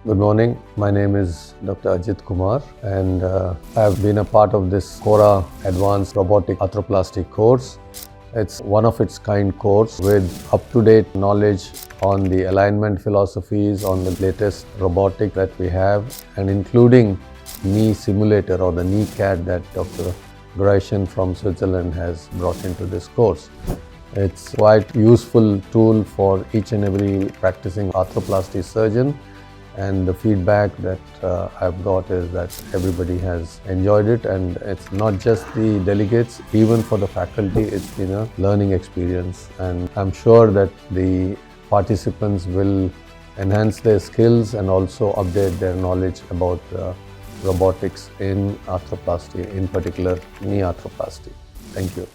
Good morning. My name is Dr. Ajith Kumar and I have been a part of this CORA Advanced Robotic Arthroplasty course. It's one of its kind course with up-to-date knowledge on the alignment philosophies, on the latest robotic that we have, and including knee simulator or the knee CAD that Dr. Greischen from Switzerland has brought into this course. It's quite useful tool for each and every practicing arthroplasty surgeon, and the feedback that I've got is that everybody has enjoyed it, and it's not just the delegates, even for the faculty it's been a learning experience, and I'm sure that the participants will enhance their skills and also update their knowledge about robotics in arthroplasty, in particular knee arthroplasty. Thank you.